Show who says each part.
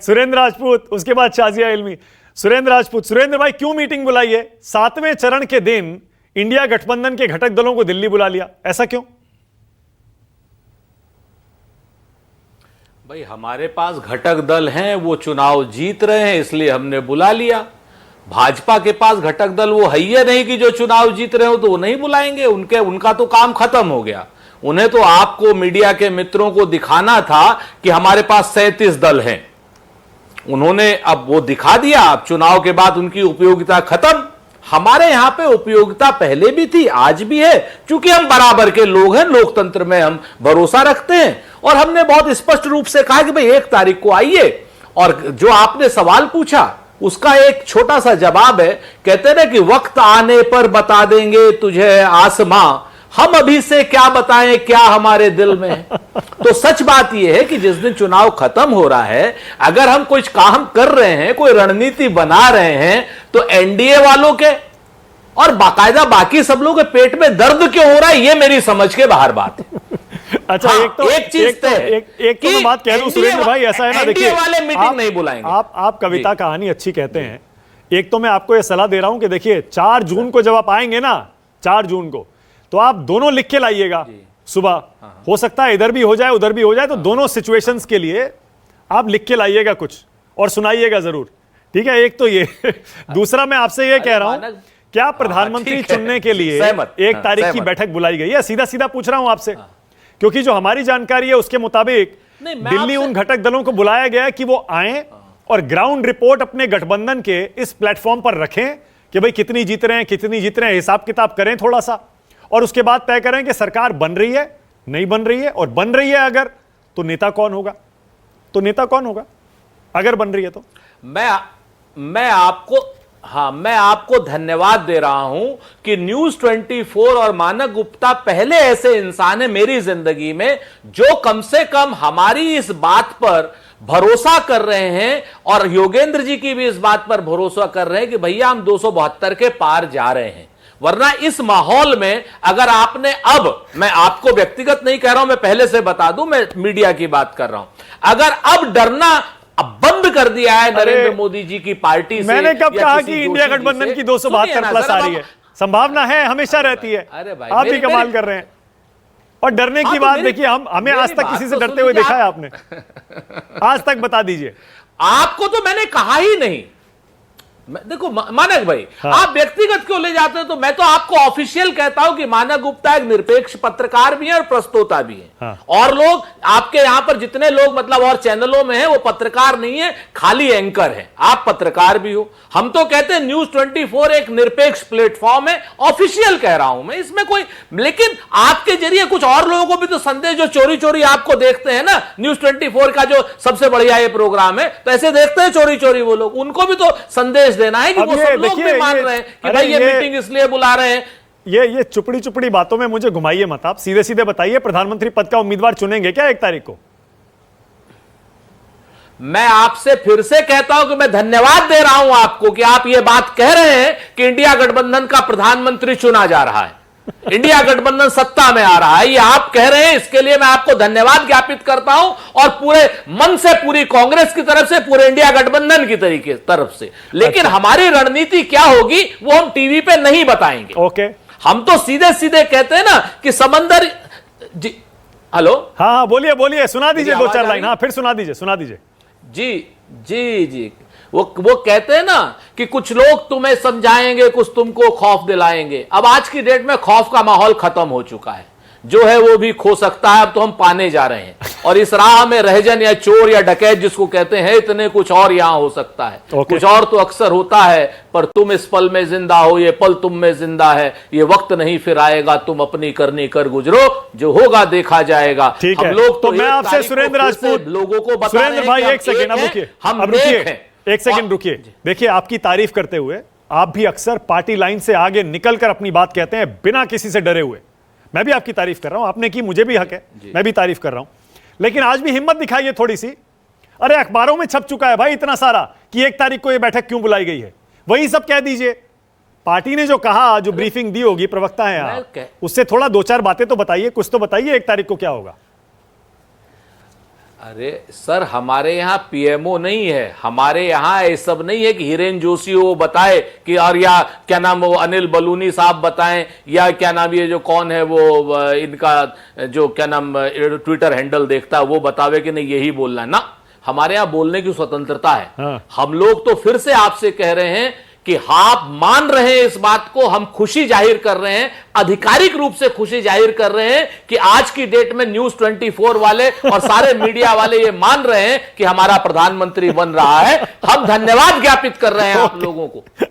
Speaker 1: सुरेंद्र राजपूत, उसके बाद शाजिया इल्मी। सुरेंद्र राजपूत, सुरेंद्र भाई क्यों मीटिंग बुलाई है? 7वें चरण के दिन इंडिया गठबंधन के घटक दलों को दिल्ली बुला लिया, ऐसा क्यों?
Speaker 2: भाई हमारे पास घटक दल हैं, वो चुनाव जीत रहे हैं, इसलिए हमने बुला लिया। भाजपा के पास घटक दल वो है ही नहीं कि जो चुनाव जीत रहे हो तो वो नहीं बुलाएंगे, उनका तो काम खत्म हो गया। उन्हें तो आपको मीडिया के मित्रों को दिखाना था कि हमारे पास 37 दल हैं। उन्होंने अब वो दिखा दिया, अब चुनाव के बाद उनकी उपयोगिता खत्म। हमारे यहां पे उपयोगिता पहले भी थी, आज भी है, क्योंकि हम बराबर के लोग हैं, लोकतंत्र में हम भरोसा रखते हैं। और हमने बहुत स्पष्ट रूप से कहा कि भाई 1 तारीख को आइए। और जो आपने सवाल पूछा उसका एक छोटा सा जवाब है, कहते ना कि वक्त आने पर बता देंगे तुझे आसमां, हम अभी से क्या बताएं क्या हमारे दिल में है। तो सच बात यह है कि जिस दिन चुनाव खत्म हो रहा है, अगर हम कुछ काम कर रहे हैं, कोई रणनीति बना रहे हैं, तो एनडीए वालों के और बाकायदा बाकी सब लोगों के पेट में दर्द क्यों हो रहा है, यह मेरी समझ के बाहर बात है।
Speaker 1: अच्छा,
Speaker 2: हाँ,
Speaker 1: एक चीज तो मैं बात कह दूं सुरेंद्र भाई, ऐसा है ना, देखिए
Speaker 2: वाले मीटिंग नहीं बुलाएंगे।
Speaker 1: आप कविता कहानी अच्छी कहते हैं। एक तो मैं आपको यह सलाह दे रहा हूं कि देखिए 4 जून को जब आप आएंगे ना, 4 जून को, तो आप दोनों लिख के लाइएगा सुबह। हो सकता है इधर भी हो जाए उधर भी हो जाए, तो दोनों सिचुएशंस के लिए आप लिख के लाइएगा कुछ और सुनाइएगा जरूर, ठीक है? एक तो ये दूसरा मैं आपसे ये कह रहा हूं, क्या प्रधानमंत्री चुनने के लिए 1 तारीख की बैठक बुलाई गई है? सीधा सीधा पूछ रहा हूं आपसे, क्योंकि जो हमारी जानकारी है उसके मुताबिक दिल्ली उन घटक दलों को बुलाया गया है कि वो आए और ग्राउंड रिपोर्ट अपने गठबंधन के इस प्लेटफॉर्म पर रखें कि भाई कितनी जीत रहे हैं, हिसाब किताब करें थोड़ा सा, और उसके बाद तय करें कि सरकार बन रही है नहीं बन रही है, और बन रही है अगर तो नेता कौन होगा, अगर बन रही है तो।
Speaker 2: मैं आपको धन्यवाद दे रहा हूं कि न्यूज 24 और मानक गुप्ता पहले ऐसे इंसान है मेरी जिंदगी में जो कम से कम हमारी इस बात पर भरोसा कर रहे हैं, और योगेंद्र जी की भी इस बात पर भरोसा कर रहे हैं कि भैया हम 272 के पार जा रहे हैं। वरना इस माहौल में अगर आपने, अब मैं आपको व्यक्तिगत नहीं कह रहा हूं, मैं पहले से बता दूं, मैं मीडिया की बात कर रहा हूं, अगर अब डरना अब बंद कर दिया है नरेंद्र मोदी जी की पार्टी से।
Speaker 1: मैंने कब कहा कि इंडिया गठबंधन की 272 प्लस आ रही है? संभावना है, हमेशा रहती है। आप भी कमाल कर रहे हैं। और डरने की बात देखिए, हमें आज तक किसी से डरते हुए देखा है आपने? आज तक बता दीजिए।
Speaker 2: आपको तो मैंने कहा ही नहीं। देखो मानक भाई,
Speaker 1: हाँ।
Speaker 2: आप व्यक्तिगत क्यों ले जाते हो? तो मैं तो आपको ऑफिशियल कहता हूं कि मानक गुप्ता एक निरपेक्ष पत्रकार भी है और प्रस्तोता भी है।
Speaker 1: हाँ।
Speaker 2: और लोग आपके यहां पर जितने लोग मतलब और चैनलों में हैं वो पत्रकार नहीं है, खाली एंकर है। आप पत्रकार भी हो। हम तो कहते हैं न्यूज 24 एक निरपेक्ष प्लेटफॉर्म है, ऑफिशियल कह रहा हूं मैं, इसमें कोई, लेकिन आपके जरिए कुछ और लोगों को भी तो संदेश, जो चोरी चोरी आपको देखते हैं ना न्यूज 24 का जो सबसे बढ़िया ये प्रोग्राम है, तो ऐसे देखते हैं चोरी चोरी वो लोग, उनको भी तो संदेश देना है कि वो सब लोग भी मान रहे हैं कि भाई ये मीटिंग इसलिए बुला रहे हैं।
Speaker 1: ये चुपड़ी चुपड़ी बातों में मुझे घुमाइए मत, आप सीधे सीधे बताइए, प्रधानमंत्री पद का उम्मीदवार चुनेंगे क्या 1 तारीख को?
Speaker 2: मैं आपसे फिर से कहता हूं कि मैं धन्यवाद दे रहा हूं आपको कि आप ये बात कह रहे हैं कि इंडिया गठबंधन का प्रधानमंत्री चुना जा रहा है, इंडिया गठबंधन सत्ता में आ रहा है, ये आप कह रहे हैं, इसके लिए मैं आपको धन्यवाद ज्ञापित करता हूं, और पूरे मन से, पूरी कांग्रेस की तरफ से, पूरे इंडिया गठबंधन की तरफ से। लेकिन हमारी रणनीति क्या होगी वो हम टीवी पे नहीं बताएंगे।
Speaker 1: ओके,
Speaker 2: हम तो सीधे सीधे कहते हैं ना कि समंदर जी। हेलो,
Speaker 1: हाँ बोलिए बोलिए, सुना दीजिए 2-4 लाइन। हाँ फिर सुना दीजिए।
Speaker 2: जी जी जी, वो कहते हैं ना कि कुछ लोग तुम्हें समझाएंगे, कुछ तुमको खौफ दिलाएंगे। अब आज की डेट में खौफ का माहौल खत्म हो चुका है, जो है वो भी खो सकता है, अब तो हम पाने जा रहे हैं। और इस राह में रहजन या चोर या डकैत जिसको कहते हैं, इतने कुछ और यहां हो सकता है। कुछ और तो अक्सर होता है, पर तुम इस पल में जिंदा हो, ये पल तुम में जिंदा है, ये वक्त नहीं फिर आएगा, तुम अपनी करनी कर गुजरो, जो होगा देखा जाएगा।
Speaker 1: ठीक है,
Speaker 2: लोग
Speaker 1: तो मैं आपसे सुरेंद्र राजपूत,
Speaker 2: लोगों को बता
Speaker 1: सुरेंद्र भाई एक सेकंड, अब रुकिए, एक सेकंड रुकिए। देखिए, आपकी तारीफ करते हुए आप भी अक्सर पार्टी लाइन से आगे निकलकर अपनी बात कहते हैं बिना किसी से डरे हुए। मैं भी आपकी तारीफ कर रहा हूं, आपने की, मुझे भी हक है, मैं भी तारीफ कर रहा हूं, लेकिन आज भी हिम्मत दिखाइए थोड़ी सी। अरे अखबारों में छप चुका है भाई इतना सारा कि 1 तारीख को यह बैठक क्यों बुलाई गई है, वही सब कह दीजिए। पार्टी ने जो कहा, जो ब्रीफिंग दी होगी, प्रवक्ता है आप, उससे थोड़ा 2-4 बातें तो बताइए, कुछ तो बताइए 1 तारीख को क्या होगा।
Speaker 2: अरे सर, हमारे यहाँ पीएमओ नहीं है, हमारे यहाँ ये सब नहीं है कि हिरेन जोशी वो बताए कि, और या क्या नाम वो अनिल बलूनी साहब बताएं, या क्या नाम ये जो कौन है वो इनका जो क्या नाम ट्विटर हैंडल देखता है वो बतावे कि नहीं यही बोलना है ना। हमारे यहाँ बोलने की स्वतंत्रता है।
Speaker 1: हाँ।
Speaker 2: हम लोग तो फिर से आपसे कह रहे हैं कि आप मान रहे हैं इस बात को, हम खुशी जाहिर कर रहे हैं, आधिकारिक रूप से खुशी जाहिर कर रहे हैं कि आज की डेट में न्यूज 24 वाले और सारे मीडिया वाले ये मान रहे हैं कि हमारा प्रधानमंत्री बन रहा है। हम धन्यवाद ज्ञापित कर रहे हैं आप लोगों को।